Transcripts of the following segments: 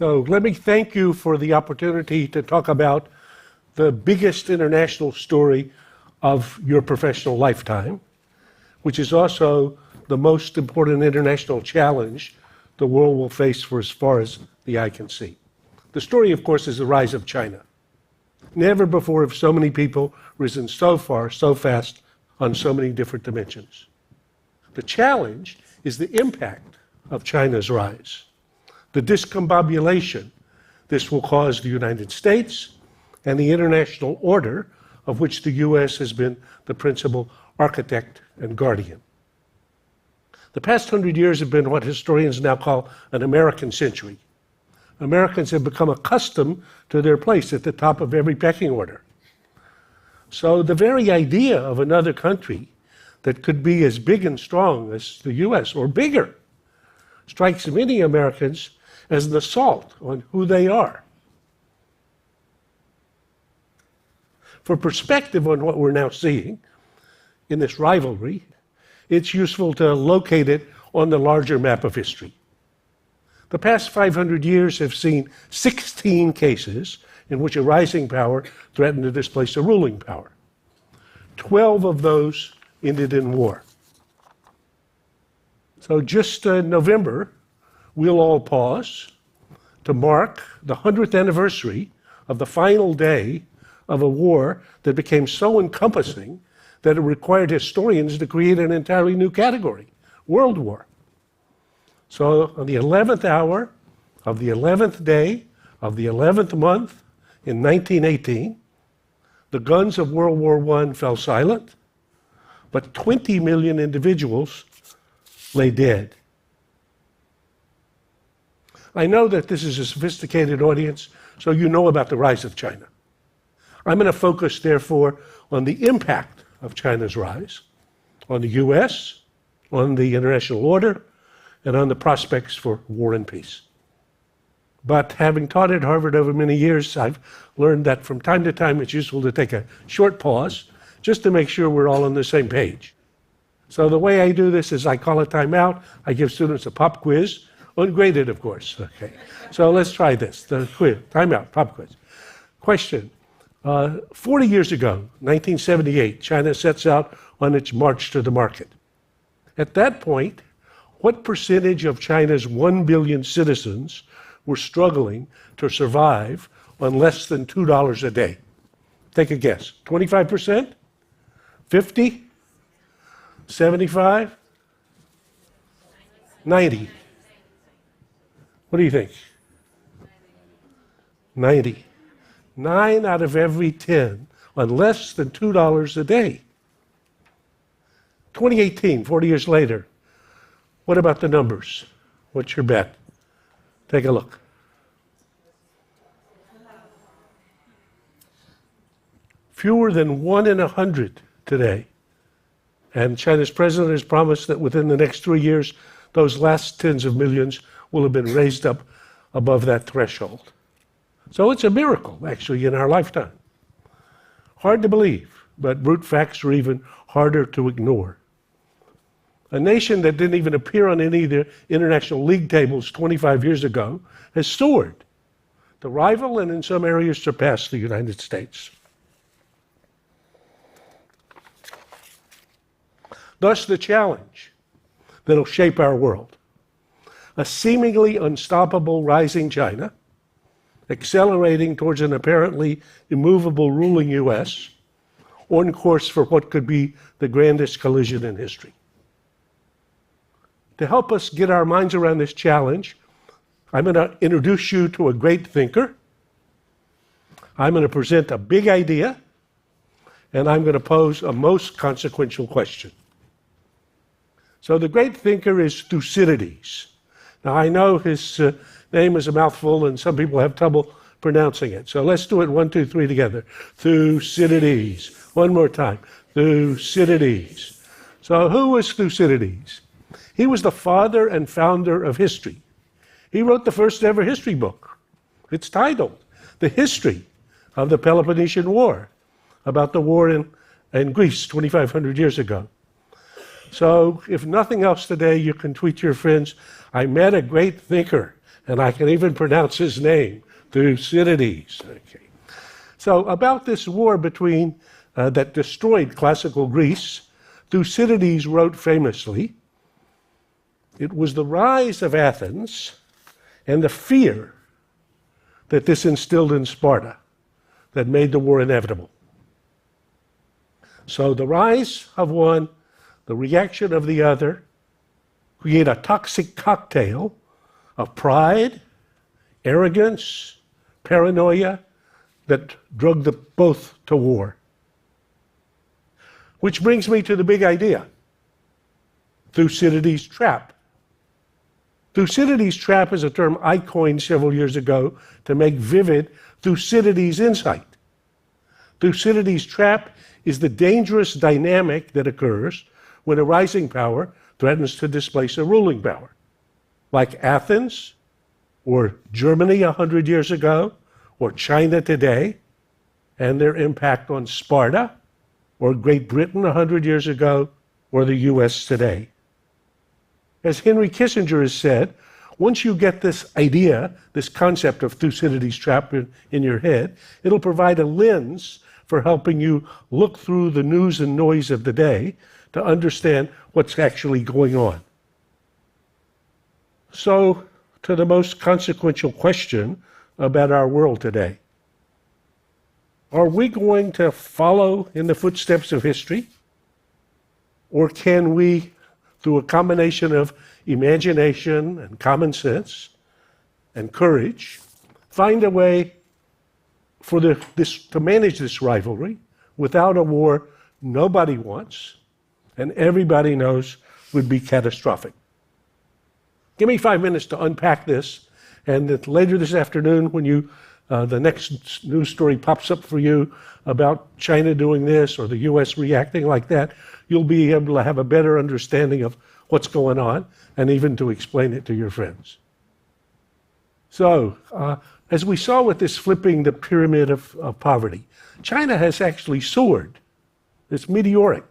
So let me thank you for the opportunity to talk about the biggest international story of your professional lifetime, which is also the most important international challenge the world will face for as far as the eye can see. The story, of course, is the rise of China. Never before have so many people risen so far, so fast, on so many different dimensions. The challenge is the impact of China's rise, the discombobulation this will cause the United States and the international order of which the U.S. has been the principal architect and guardian. The past 100 years have been what historians now call an American century. Americans have become accustomed to their place at the top of every pecking order. So the very idea of another country that could be as big and strong as the U.S. or bigger strikes many Americans as an assault on who they are. For perspective on what we're now seeing in this rivalry, it's useful to locate it on the larger map of history. The past 500 years have seen 16 cases in which a rising power threatened to displace a ruling power. 12 of those ended in war. So just in November, we'll all pause to mark the 100th anniversary of the final day of a war that became so encompassing that it required historians to create an entirely new category, World War. So on the 11th hour of the 11th day of the 11th month in 1918, the guns of World War I fell silent, but 20 million individuals lay dead. I know that this is a sophisticated audience, so you know about the rise of China. I'm going to focus, therefore, on the impact of China's rise, on the U.S., on the international order, and on the prospects for war and peace. But having taught at Harvard over many years, I've learned that from time to time it's useful to take a short pause just to make sure we're all on the same page. So the way I do this is I call a timeout, I give students a pop quiz, ungraded, of course. Okay. So let's try this, the quiz, timeout, pop quiz. Question. 40 years ago, 1978, China sets out on its march to the market. At that point, what percentage of China's 1 billion citizens were struggling to survive on less than $2 a day? Take a guess. 25%? 50? 75? 90? What do you think? 90. 9 out of every 10 on less than $2 a day. 2018, 40 years later, what about the numbers? What's your bet? Take a look. Fewer than 1 in 100 today. And China's president has promised that within the next 3 years, those last tens of millions will have been raised up above that threshold. So it's a miracle, actually, in our lifetime. Hard to believe, but brute facts are even harder to ignore. A nation that didn't even appear on any of the international league tables 25 years ago has soared to rival and in some areas surpass the United States. Thus the challenge that'll shape our world. A seemingly unstoppable rising China, accelerating towards an apparently immovable ruling U.S., on course for what could be the grandest collision in history. To help us get our minds around this challenge, I'm going to introduce you to a great thinker. I'm going to present a big idea, and I'm going to pose a most consequential question. So the great thinker is Thucydides. Now I know his name is a mouthful and some people have trouble pronouncing it. So let's do it 1, 2, 3 together. Thucydides. One more time. Thucydides. So who was Thucydides? He was the father and founder of history. He wrote the first ever history book. It's titled The History of the Peloponnesian War, about the war in Greece 2,500 years ago. So if nothing else today, you can tweet your friends, I met a great thinker, And I can even pronounce his name, Thucydides. Okay. So about this war between that destroyed classical Greece, Thucydides wrote famously, "It was the rise of Athens and the fear that this instilled in Sparta that made the war inevitable." So the rise of one, the reaction of the other, create a toxic cocktail of pride, arrogance, paranoia that drug them both to war. Which brings me to the big idea, Thucydides' trap. Thucydides' trap is a term I coined several years ago to make vivid Thucydides' insight. Thucydides' trap is the dangerous dynamic that occurs when a rising power threatens to displace a ruling power, like Athens, or Germany 100 years ago, or China today, and their impact on Sparta, or Great Britain 100 years ago, or the US today. As Henry Kissinger has said, once you get this idea, this concept of Thucydides' trap in your head, it'll provide a lens for helping you look through the news and noise of the day to understand what's actually going on. So, to the most consequential question about our world today. Are we going to follow in the footsteps of history? Or can we, through a combination of imagination and common sense and courage, find a way for to manage this rivalry without a war nobody wants and everybody knows would be catastrophic? Give me 5 minutes to unpack this, and that later this afternoon when the next news story pops up for you about China doing this or the US reacting like that, you'll be able to have a better understanding of what's going on and even to explain it to your friends. So, as we saw with this flipping the pyramid of poverty, China has actually soared. It's meteoric.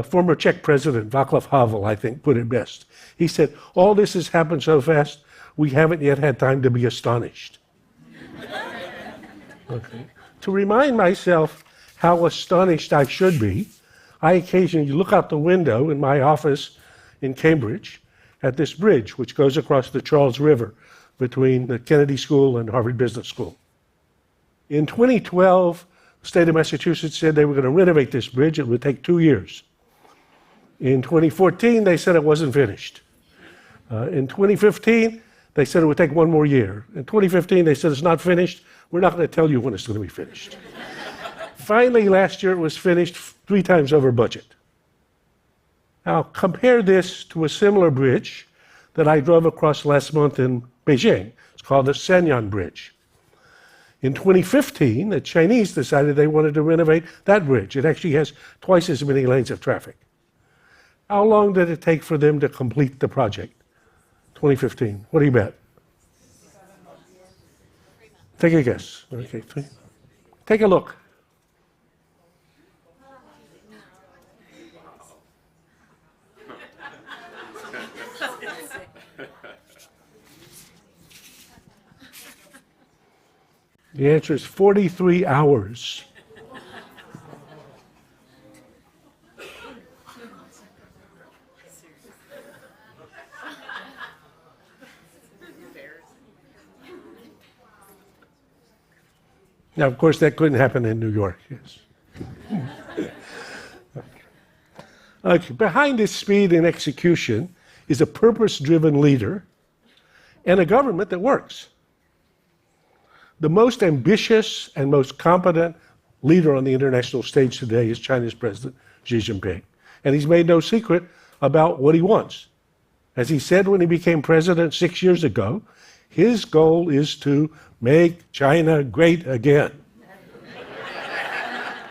Former Czech President Václav Havel, I think, put it best. He said, "All this has happened so fast, we haven't yet had time to be astonished." Okay. To remind myself how astonished I should be, I occasionally look out the window in my office in Cambridge at this bridge which goes across the Charles River between the Kennedy School and Harvard Business School. In 2012, the state of Massachusetts said they were going to renovate this bridge. It would take 2 years. In 2014, they said it wasn't finished. In 2015, they said it would take 1 more year. In 2015, they said it's not finished. We're not going to tell you when it's going to be finished. Finally, last year, it was finished 3 times over budget. Now, compare this to a similar bridge that I drove across last month in Beijing. It's called the Sanyang Bridge. In 2015, the Chinese decided they wanted to renovate that bridge. It actually has twice as many lanes of traffic. How long did it take for them to complete the project? 2015. What do you bet? Take a guess. Okay. Take a look. The answer is 43 hours. Now, of course, that couldn't happen in New York, yes. Okay. Behind this speed and execution is a purpose-driven leader and a government that works. The most ambitious and most competent leader on the international stage today is China's President Xi Jinping. And he's made no secret about what he wants. As he said when he became president 6 years ago, his goal is to make China great again.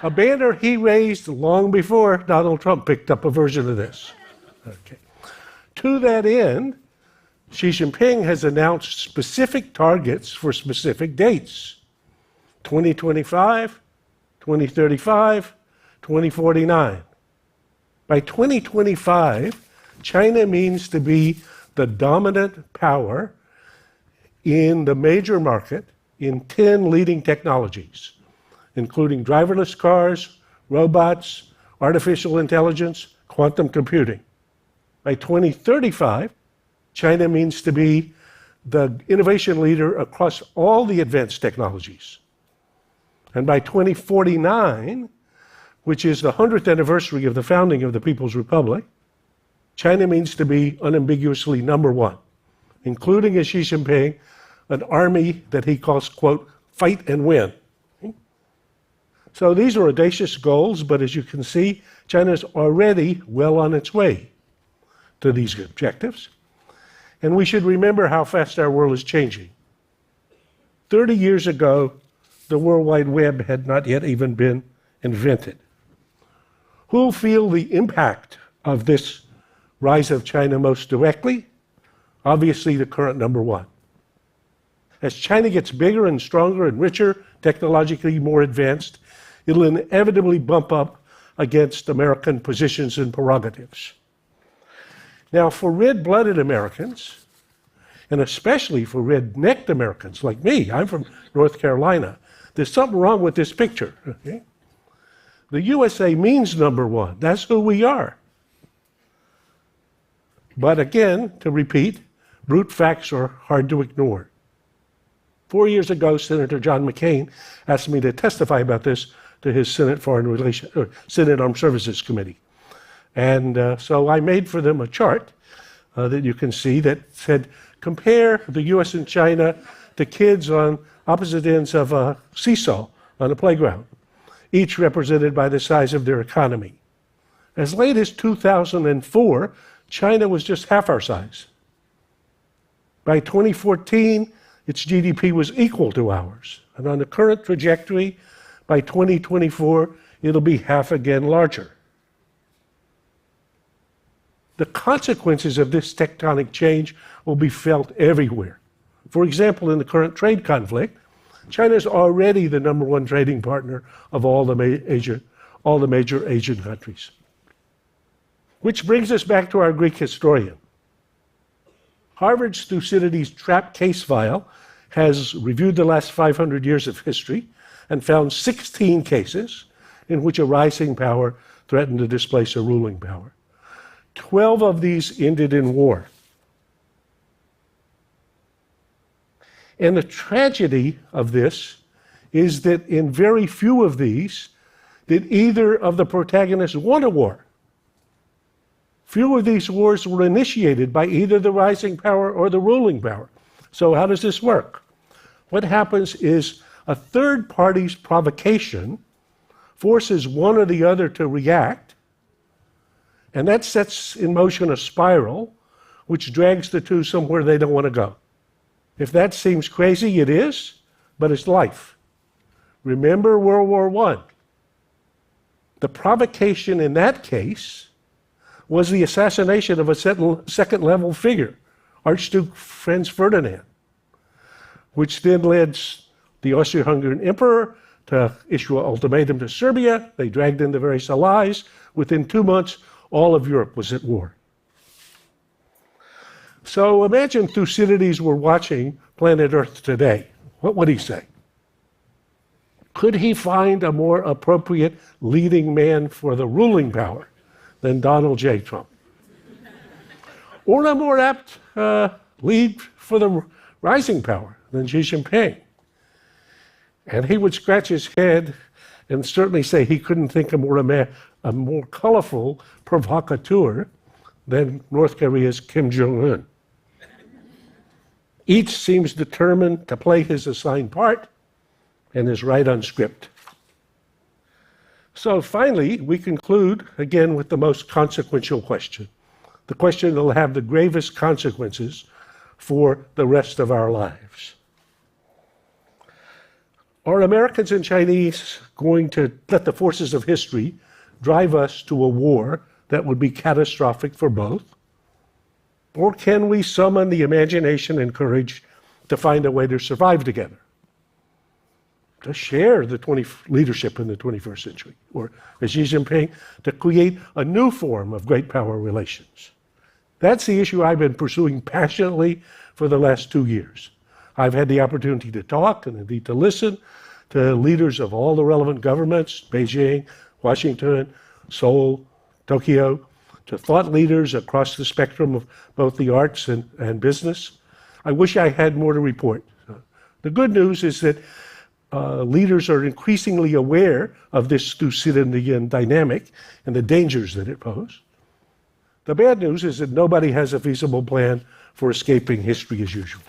A banner he raised long before Donald Trump picked up a version of this. Okay. To that end, Xi Jinping has announced specific targets for specific dates: 2025, 2035, 2049. By 2025, China means to be the dominant power in the major market in 10 leading technologies, including driverless cars, robots, artificial intelligence, quantum computing. By 2035, China means to be the innovation leader across all the advanced technologies. And by 2049, which is the 100th anniversary of the founding of the People's Republic, China means to be unambiguously number one, including, as Xi Jinping, an army that he calls, quote, fight and win. So these are audacious goals, but as you can see, China is already well on its way to these objectives. And we should remember how fast our world is changing. 30 years ago, the World Wide Web had not yet even been invented. Who'll feel the impact of this rise of China most directly? Obviously, the current number one. As China gets bigger and stronger and richer, technologically more advanced, it'll inevitably bump up against American positions and prerogatives. Now, for red-blooded Americans, and especially for red-necked Americans like me, I'm from North Carolina, there's something wrong with this picture. Okay? The USA means number one. That's who we are. But again, to repeat, brute facts are hard to ignore. 4 years ago, Senator John McCain asked me to testify about this to his Senate Senate Armed Services Committee. And so I made for them a chart that you can see that said, compare the US and China to kids on opposite ends of a seesaw on a playground, each represented by the size of their economy. As late as 2004, China was just half our size. By 2014, its GDP was equal to ours. And on the current trajectory, by 2024, it'll be half again larger. The consequences of this tectonic change will be felt everywhere. For example, in the current trade conflict, China is already the number one trading partner of all the major Asian countries. Which brings us back to our Greek historian. Harvard's Thucydides trap case file has reviewed the last 500 years of history and found 16 cases in which a rising power threatened to displace a ruling power. 12 of these ended in war. And the tragedy of this is that in very few of these did either of the protagonists want a war. Few of these wars were initiated by either the rising power or the ruling power. So how does this work? What happens is a third party's provocation forces one or the other to react, and that sets in motion a spiral which drags the two somewhere they don't want to go. If that seems crazy, it is, but it's life. Remember World War I. The provocation in that case was the assassination of a second-level figure, Archduke Franz Ferdinand, which then led the Austro-Hungarian emperor to issue an ultimatum to Serbia. They dragged in the various allies. Within 2 months, all of Europe was at war. So imagine Thucydides were watching planet Earth today. What would he say? Could he find a more appropriate leading man for the ruling power than Donald J. Trump? Or a more apt lead for the rising power than Xi Jinping? And he would scratch his head and certainly say he couldn't think of a more colorful provocateur than North Korea's Kim Jong-un. Each seems determined to play his assigned part and is right on script. So finally, we conclude again with the most consequential question, the question that will have the gravest consequences for the rest of our lives. Are Americans and Chinese going to let the forces of history drive us to a war that would be catastrophic for both? Or can we summon the imagination and courage to find a way to survive together, to share the leadership in the 21st century, or, as Xi Jinping, to create a new form of great power relations? That's the issue I've been pursuing passionately for the last 2 years. I've had the opportunity to talk and indeed to listen to leaders of all the relevant governments, Beijing, Washington, Seoul, Tokyo, to thought leaders across the spectrum of both the arts and business. I wish I had more to report. The good news is that leaders are increasingly aware of this Thucydidean dynamic and the dangers that it poses. The bad news is that nobody has a feasible plan for escaping history as usual.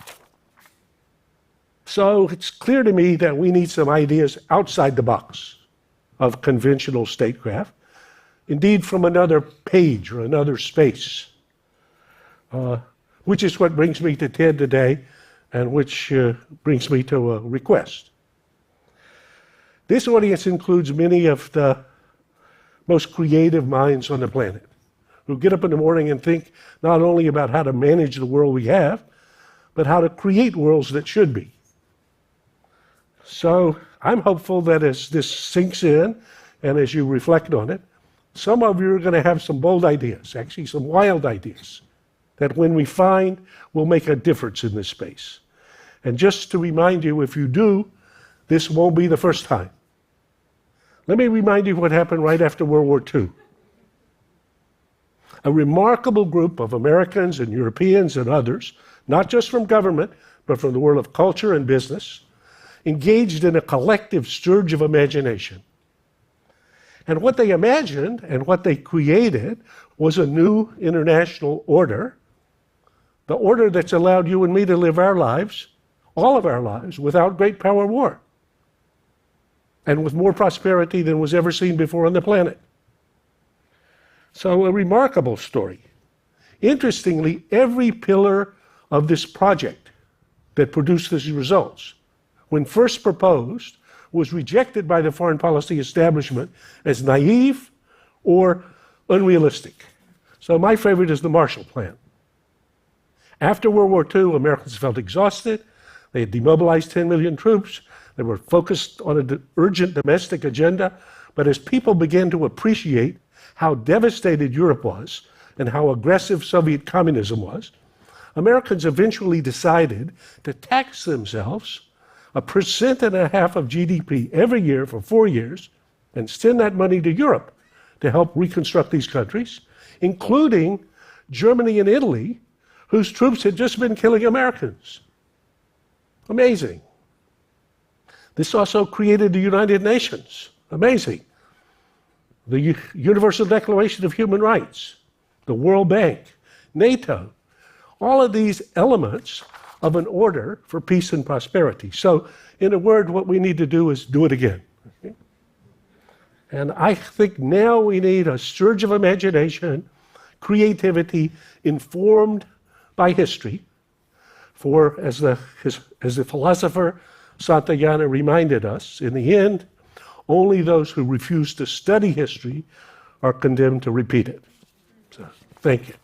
So it's clear to me that we need some ideas outside the box of conventional statecraft, indeed from another page or another space, which is what brings me to TED today and which brings me to a request. This audience includes many of the most creative minds on the planet, who get up in the morning and think not only about how to manage the world we have, but how to create worlds that should be. So I'm hopeful that as this sinks in and as you reflect on it, some of you are going to have some bold ideas, actually some wild ideas, that when we find will make a difference in this space. And just to remind you, if you do, this won't be the first time. Let me remind you what happened right after World War II. A remarkable group of Americans and Europeans and others, not just from government, but from the world of culture and business, engaged in a collective surge of imagination. And what they imagined and what they created was a new international order, the order that's allowed you and me to live our lives, all of our lives, without great power war, and with more prosperity than was ever seen before on the planet. So a remarkable story. Interestingly, every pillar of this project that produced these results, when first proposed, was rejected by the foreign policy establishment as naive or unrealistic. So my favorite is the Marshall Plan. After World War II, Americans felt exhausted. They had demobilized 10 million troops. They were focused on an urgent domestic agenda. But as people began to appreciate how devastated Europe was and how aggressive Soviet communism was, Americans eventually decided to tax themselves 1.5% of GDP every year for 4 years and send that money to Europe to help reconstruct these countries, including Germany and Italy, whose troops had just been killing Americans. Amazing. This also created the United Nations. Amazing. The Universal Declaration of Human Rights, the World Bank, NATO, all of these elements of an order for peace and prosperity. So, in a word, what we need to do is do it again. Okay? And I think now we need a surge of imagination, creativity, informed by history. For, as the philosopher Santayana reminded us, in the end, only those who refuse to study history are condemned to repeat it. So, thank you.